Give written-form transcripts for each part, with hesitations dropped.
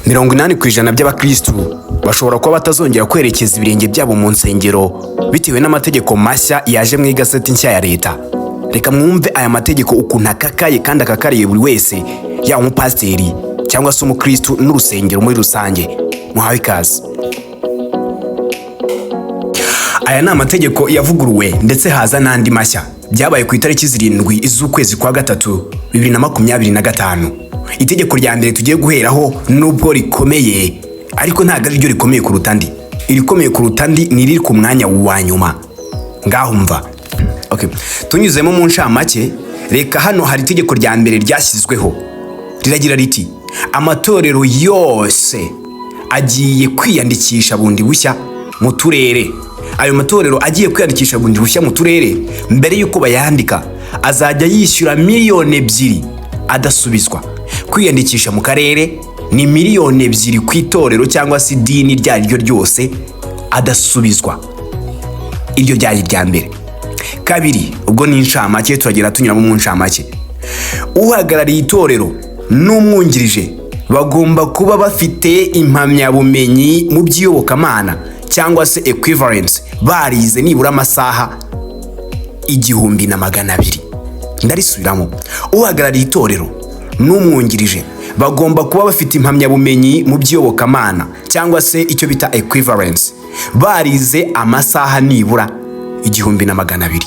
80% by'abakristu bashobora kuba batazongera kwerekeza ibirenge byabo mu nsengero bitewe n'amategeko mashya yaje mu igaseti nshya ya leta. Reka mwumve aya mategeko ukuntu akakaye kandi akakariye buri wese, ya umupasiteri cyangwa se umukristu n'urusengero muri rusange. Muhawe ikaze. Aya ni amategeko yavuguruwe ndetse haza n'andi mashya byabaye ku itariki 7 z'ukwezi kwa gatatu 2025. Itegeko rya mbere tugiye guheraho nubwo rikomeye ariko ntabwo ari ryo rikomeye kuruta andi. Irikomeye kuruta andi ni riri ku mwanya wa nyuma. Ngaho mva. Okay. Tunyuzemo mu ncamake, reka hano hari itegeko rya mbere ryashyizweho. Riragira riti: amatorero yose agiye kwiyandikisha bundi bushya mu turere. Ayo matorero agiye kwiyandikisha bundi bushya mu turere, mbere yuko bayandika azajya yishyura 2 miliyoni adasubizwa. Kwiyandikisha mu karere ni 2 miliyoni ku itorero cyangwa se idini ryaryo ryose adasubizwa. Iryo ryari rya mbere. Kabiri, ubwo ni incamake turagira tunyuramo mu ncamake. Uhagarariye itorero n'umwungirije bagomba kuba bafite impamyabumenyi mu by'iyobokamana cyangwa se equivalence, barize nibura amasaha 1200. Ndarisubiramo. Uhagarariye itorero n'umwungirije bagomba kuba bafite impamyabumenyi mu by'iyobokamana cyangwa se icyo bita equivalence, barize amasaha nibura 1200.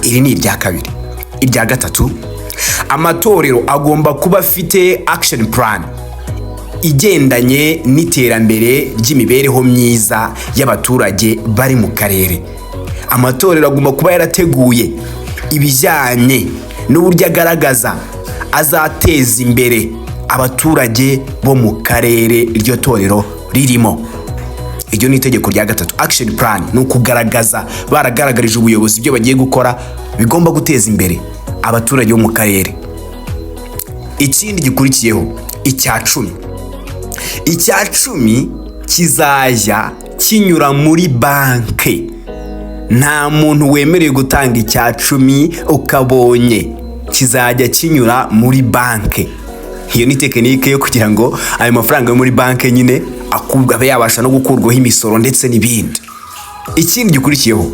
Iri ni irya kabiri. Irya gatatu, amatorero agomba kuba afite action plan igendanye n'iterambere ry'imibereho myiza y'abaturage bari mu karere. Amatorero agomba kuba yarateguye ibijyanye n'uburyo agaragaza azateza imbere abaturage bo mu karere iryo torero ririmo. Iryo ni itegeko rya gatatu. Action plan ni ukugaragaza, baragaragarije ubuyobozi ibyo bagiye gukora bigomba guteza imbere abaturage bo mu karere. Ikindi gikurikiyeho, icya 10. Icya 10 kizajya kinyura muri banke. Nta muntu wemerewe gutanga icya 10 ukabonye, kizajya kinyura muri banke. Iyo ni tekinike yo kugira ngo ayo mafaranga yo muri banke nyine abe yabasha no gukurwaho imisoro ndetse n'ibindi. Ikindi gikurikiyeho,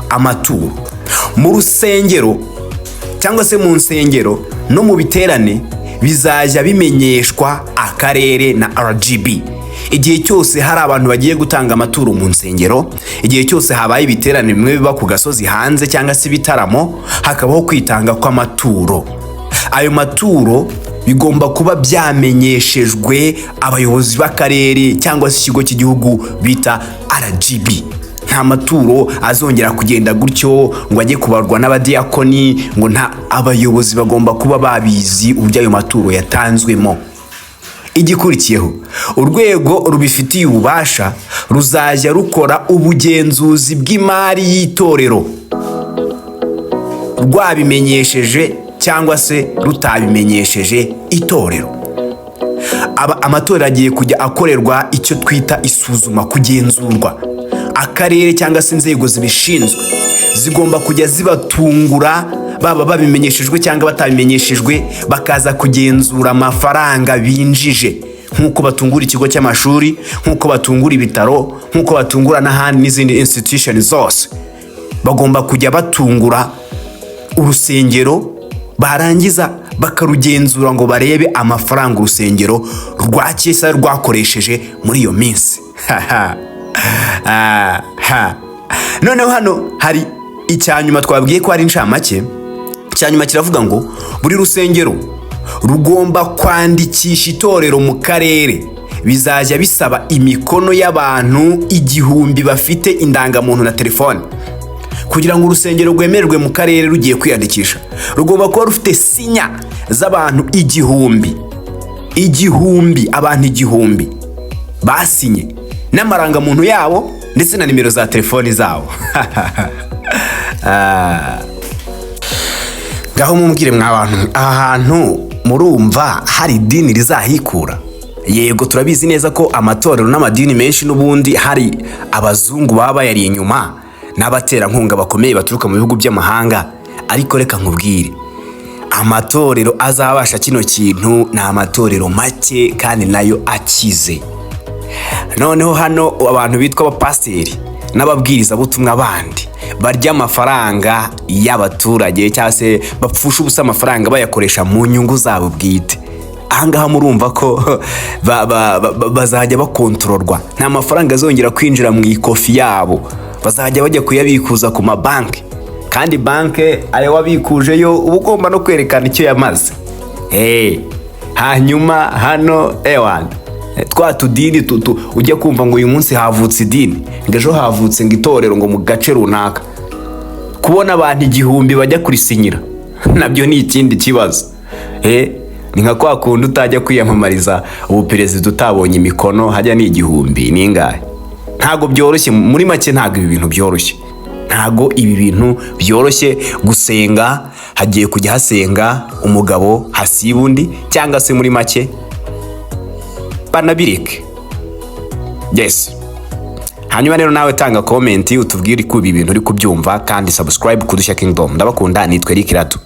amaturo mu rusengero cyangwa se mu nsengero no mu biterane bizajya bimenyeshwa akarere na RGB. Igihe cyose hari abantu bagiye gutanga amaturo mu nsengero, igihe cyose habaye ibiterane bimwe biba ku gasozi hanze cyangwa se ibitaramo, hakabaho kwitanga kw'amaturo. Ayo maturo bigomba kuba byamenyeshejwe abayobozi b'akarere cyangwa se ikigo cy'igihugu bita RGB. Nta maturo azongera kugenda gutyo ngo ajye kubarwa n'abadiyakoni, ngo nta, abayobozi bagomba kuba babizi uburyo ayo maturo yatanzwemo. Igikurikiyeho, urwego rubifitiye ububasha ruzajya rukora ubugenzuzi bw'imari y'itorero, rwabimenyesheje cyangwa se rutabimenyesheje itorero. Amatorero agiye kujya akorerwa icyo twita isuzuma, kugenzurwa. Akarere cyangwa se inzego zibishinzwe zigomba kujya zibatungura, baba babimenyeshejwe cyangwa batabimenyeshejwe, bakaza kugenzura amafaranga binjije, nkuko batungura ikigo cy'amashuri, nkuko batungura ibitaro, nkuko batungura n'ahandi n'izindi institution zose. Bagomba kujya batungura urusengero, barangiza bakarugenzura ngo barebe amafaranga urusengero rwakisa rwakoresheje muri iyo minsi. Noneho hano hari icyanyuma twabwiye ko ari incamake. Icyanyuma kiravuga ngo buri rusengero rugomba kwandikisha itorero mu karere. Bizajya bisaba imikono y'abantu 1000 bafite indangamuntu na telefone. Kugira ngo urusengero rwemererwe mu karere rugiye kwiyandikisha, rugomba kuba rufite sinya z'abantu 1000, abantu 1000 basinye n'amarangamuntu yabo ndetse na nimero za telefoni zabo. Gaho mumbwire mw'abantu, ahantu murumva hari idini rizahikura? Yego turabizi neza ko amatorero n'amadini menshi n'ubundi hari abazungu baba yari inyuma n'abatera nkunga bakomeye baturuka mu bihugu by'amahanga, ariko reka nkubwire, amatorero azabasha kino kintu ni amatorero make kandi nayo akize. Noneho hano abantu bitwa abapasiteri n'ababwiriza butumwa bandi barya amafaranga y'abaturage cyangwa se bapfusha ubusa amafaranga bayakoresha mu nyungu zabo bwite. Ahangaha murumva ko bazajya bakontororwa, nta mafaranga azongera kwinjira mu ikofi yabo, bazajya bajya kuyabikuza ku mabanki, kandi banki ayo wabikujeyo uba ugomba no kwerekana icyo yamaze. Hanyuma hano twa tudini ujya kumva ngo uyu munsi havutse idini, ngo ejo havutse ngo itorero ngo mu gace runaka, kubona abantu 1000 bajya kurisinyira nabyo ni ikindi kibazo. Ni nka kwa kundi utajya kwiyamamariza ubu perezida utabonye imikono hajya ni 1000 ningahe. Ntago byoroshye, muri make ntago ibi bintu byoroshye, ntago ibi bintu byoroshye. Gusenga hagiye kujya hasenga umugabo hasiba undi, cyangwa se muri make banabireke. Yes. Hanyuma rero nawe tanga comment utubwire ko ibi bintu uri kubyumva, kandi subscribe ku Dushya Kingdom. Ndabakunda, nitwe Eric Ratu.